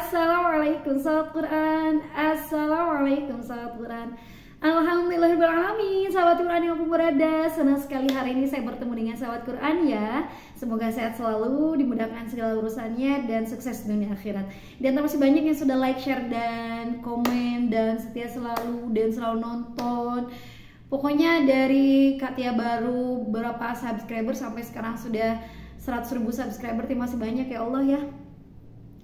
Assalamualaikum sahabat Quran. Assalamualaikum sahabat Quran. Alhamdulillahirrahmanirrahim. Sahabat Quran yang pun berada, senang sekali hari ini saya bertemu dengan sahabat Quran ya. Semoga sehat selalu, dimudahkan segala urusannya dan sukses dunia akhirat. Dan masih banyak yang sudah like, share dan komen dan setia selalu dan selalu nonton. Pokoknya dari Katia baru berapa subscriber sampai sekarang sudah 100.000 subscriber. Terima kasih banyak ya Allah ya.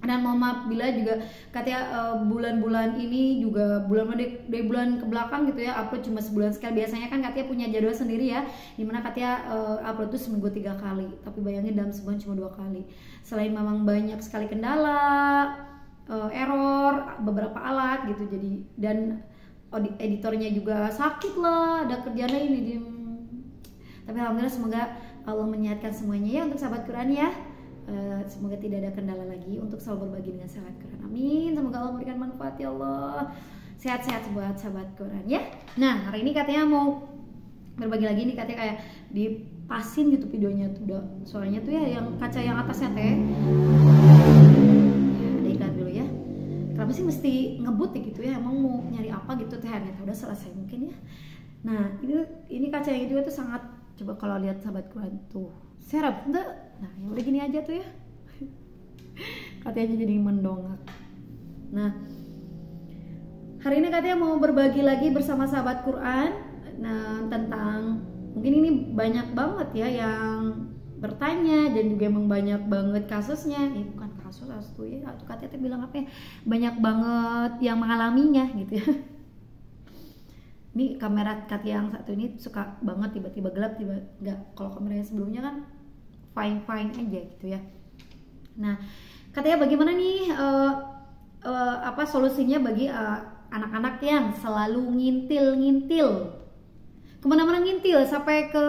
Dan mohon maaf bila juga Katia bulan-bulan ini juga dari bulan ke belakang gitu ya upload cuma sebulan sekali. Biasanya kan Katia punya jadwal sendiri ya, dimana Katia upload tuh seminggu 3 kali, tapi bayangin dalam sebulan cuma 2 kali. Selain memang banyak sekali kendala, error beberapa alat gitu, jadi dan editornya juga sakit lah, ada kerjaan lain ini. Tapi alhamdulillah semoga Allah menyehatkan semuanya ya untuk sahabat Quran ya. Semoga tidak ada kendala lagi untuk selalu berbagi dengan sahabat Quran. Amin. Semoga Allah memberikan manfaat ya Allah. Sehat-sehat buat sahabat Quran ya. Nah hari ini katanya mau berbagi lagi nih, katanya kayak dipasin gitu videonya tuh, udah suaranya tuh ya yang kaca yang atasnya teh. Ya, ada iklan dulu ya. Kenapa sih mesti ngebut ya gitu ya? Emang mau nyari apa gitu teh? Udah selesai mungkin ya. Nah ini kaca yang itu tuh sangat, coba kalau lihat sahabat Quran tuh serap enggak? Nah ya udah gini aja tuh ya. Katanya jadi mendongak. Nah hari ini katanya mau berbagi lagi bersama sahabat Quran. Nah tentang, mungkin ini banyak banget ya yang bertanya dan juga emang banyak banget kasusnya. Bukan kasus tuh ya, atau katanya bilang apa ya, banyak banget yang mengalaminya gitu ya. Ini kamera Katia yang satu ini suka banget tiba-tiba gelap, tiba enggak. Kalau kameranya sebelumnya kan fine aja gitu ya. Nah katanya bagaimana nih apa solusinya bagi anak-anak yang selalu ngintil kemana-mana, ngintil sampai ke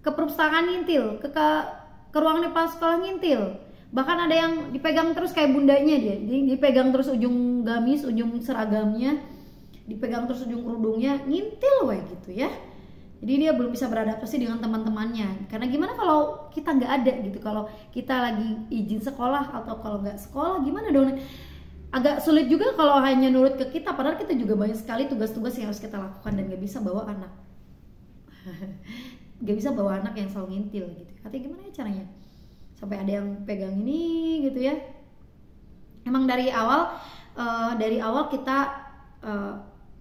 perpustakaan, ngintil ke ruang kepala sekolah, ngintil, bahkan ada yang dipegang terus kayak bundanya dia, jadi dipegang terus ujung gamis, ujung seragamnya, dipegang terus ujung kerudungnya, ngintil weh gitu ya. Jadi dia belum bisa beradaptasi dengan teman-temannya. Karena gimana kalau kita nggak ada gitu, kalau kita lagi izin sekolah atau kalau nggak sekolah gimana dong? Agak sulit juga kalau hanya nurut ke kita, padahal kita juga banyak sekali tugas-tugas yang harus kita lakukan dan nggak bisa bawa anak. Nggak bisa bawa anak yang selalu ngintil gitu. Katanya gimana ya caranya? Sampai ada yang pegang ini gitu ya. Emang dari awal kita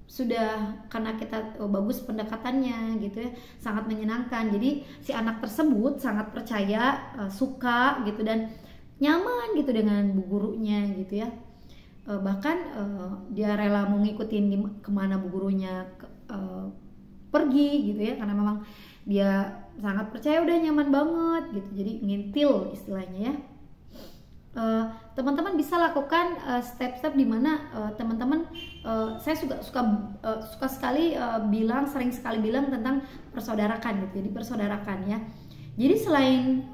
sudah, karena kita bagus pendekatannya gitu ya, sangat menyenangkan. Jadi si anak tersebut sangat percaya, suka gitu dan nyaman gitu dengan bu gurunya gitu ya. Bahkan dia rela mau ngikutin kemana bu gurunya pergi gitu ya, karena memang dia sangat percaya, udah nyaman banget gitu. Jadi ngintil istilahnya ya. Teman-teman bisa lakukan step-step di mana teman-teman, saya suka sekali sering sekali bilang tentang persaudarakan gitu. Jadi persaudarakan ya. Jadi selain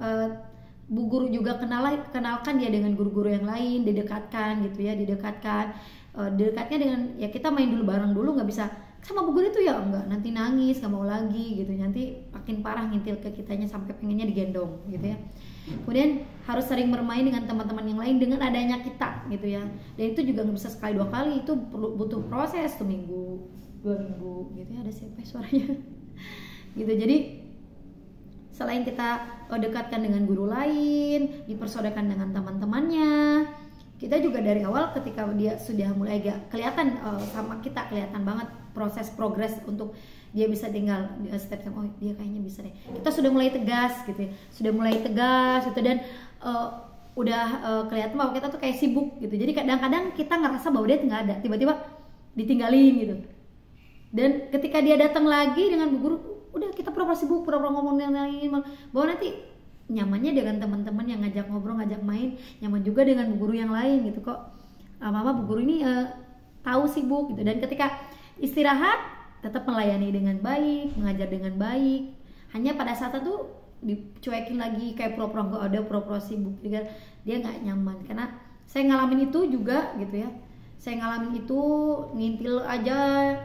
bu guru juga kenalkan dia dengan guru-guru yang lain, didekatkan gitu ya, dekatnya dengan ya kita main dulu bareng dulu, nggak bisa sama bu guru itu ya enggak, nanti nangis nggak mau lagi gitu, nanti makin parah ngintil ke kitanya sampai pengennya digendong gitu ya. Kemudian harus sering bermain dengan teman-teman yang lain dengan adanya kita gitu ya. Dan itu juga nggak bisa sekali 2 kali, itu butuh proses, 1 minggu 2 minggu gitu ya. Ada siapa suaranya gitu. Jadi selain kita dekatkan dengan guru lain, dipersaudarakan dengan teman-temannya, kita juga dari awal ketika dia sudah mulai agak kelihatan sama kita, kelihatan banget proses progres untuk dia bisa tinggal step oh dia kayaknya bisa deh, kita sudah mulai tegas gitu ya, gitu dan udah kelihatan bahwa kita tuh kayak sibuk gitu. Jadi kadang-kadang kita ngerasa bahwa dia nggak ada, tiba-tiba ditinggalin gitu. Dan ketika dia datang lagi dengan bu guru, udah kita pura-pura sibuk, pura-pura ngomong yang lain, bahwa nanti nyamannya dengan teman-teman yang ngajak ngobrol, ngajak main, nyaman juga dengan bu guru yang lain gitu kok. Mama bu guru ini tahu sibuk gitu. Dan ketika istirahat tetap melayani dengan baik, mengajar dengan baik. Hanya pada saat itu dicuekin lagi kayak pura-pura nggak ada, pura-pura sibuk, dia nggak nyaman. Karena saya ngalamin itu juga gitu ya. Saya ngalamin itu ngintil aja,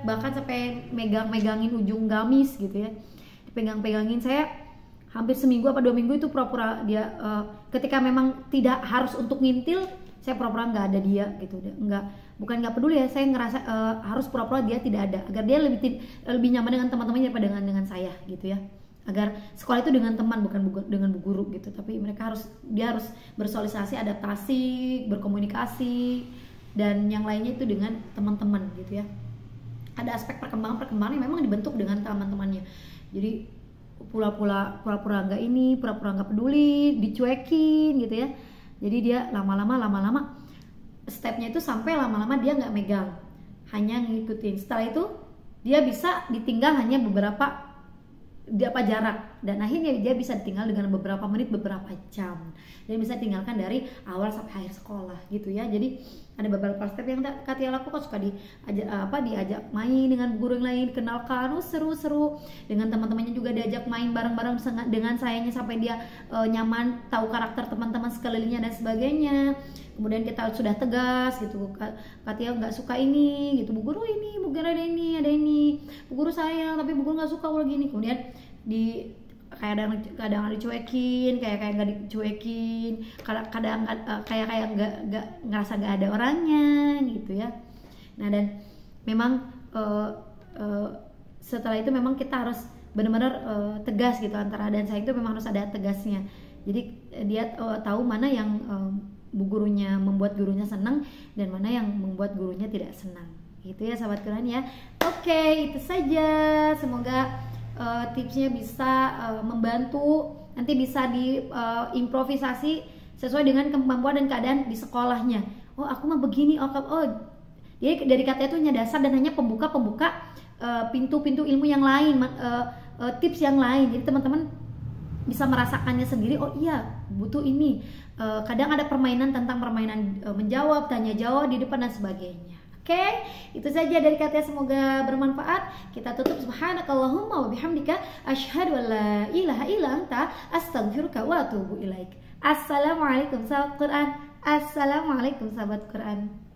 bahkan sampai megangin ujung gamis gitu ya, dipegang-pegangin. Saya hampir seminggu apa 2 minggu itu pura-pura dia ketika memang tidak harus untuk ngintil, saya pura-pura nggak ada dia gitu, bukan nggak peduli ya, saya ngerasa harus pura-pura dia tidak ada agar dia lebih nyaman dengan teman-temannya daripada dengan saya gitu ya, agar sekolah itu dengan teman bukan dengan bu guru gitu, tapi dia harus bersosialisasi, adaptasi, berkomunikasi, dan yang lainnya itu dengan teman-teman gitu ya. Ada aspek perkembangan yang memang dibentuk dengan teman-temannya. Jadi pura-pura nggak peduli, dicuekin gitu ya. Jadi dia lama-lama stepnya itu sampai lama-lama dia nggak megang, hanya ngikutin. Setelah itu dia bisa ditinggal hanya beberapa jarak, dan akhirnya dia bisa ditinggal dengan beberapa menit, beberapa jam, dan bisa tinggalkan dari awal sampai akhir sekolah gitu ya. Jadi ada beberapa step yang Katia lakukan, suka diajak main dengan guru yang lain, kenalkan, seru-seru dengan teman-temannya, juga diajak main bareng-bareng dengan sayanya sampai dia nyaman, tahu karakter teman-teman sekelilingnya dan sebagainya. Kemudian kita sudah tegas gitu, Katia nggak suka ini gitu, bu guru ada ini, bu guru sayang tapi bu guru nggak suka kalau gini. Kemudian kadang dicuekin, kayak nggak dicuekin, kadang kayak nggak ngerasa nggak ada orangnya gitu ya. Nah, dan memang setelah itu memang kita harus benar-benar tegas gitu, antara dan saya itu memang harus ada tegasnya. Jadi dia tahu mana yang bu gurunya membuat gurunya senang dan mana yang membuat gurunya tidak senang gitu ya sahabat Quran ya. Oke, itu saja, semoga tipsnya bisa membantu, nanti bisa diimprovisasi sesuai dengan kemampuan dan keadaan di sekolahnya. Oh aku mah begini, jadi dari kata itu hanya dasar dan hanya pembuka pintu-pintu ilmu yang lain, tips yang lain. Jadi teman-teman bisa merasakannya sendiri. Oh iya, butuh ini. Kadang ada permainan tentang permainan menjawab, tanya jawab di depan dan sebagainya. Oke, itu saja dari Katia, semoga bermanfaat. Kita tutup, subhanakallahumma wa bihamdika asyhadu an la ilaha illa anta astaghfiruka wa atubu ilaik. Assalamualaikum sahabat Quran. Assalamualaikum sahabat Quran.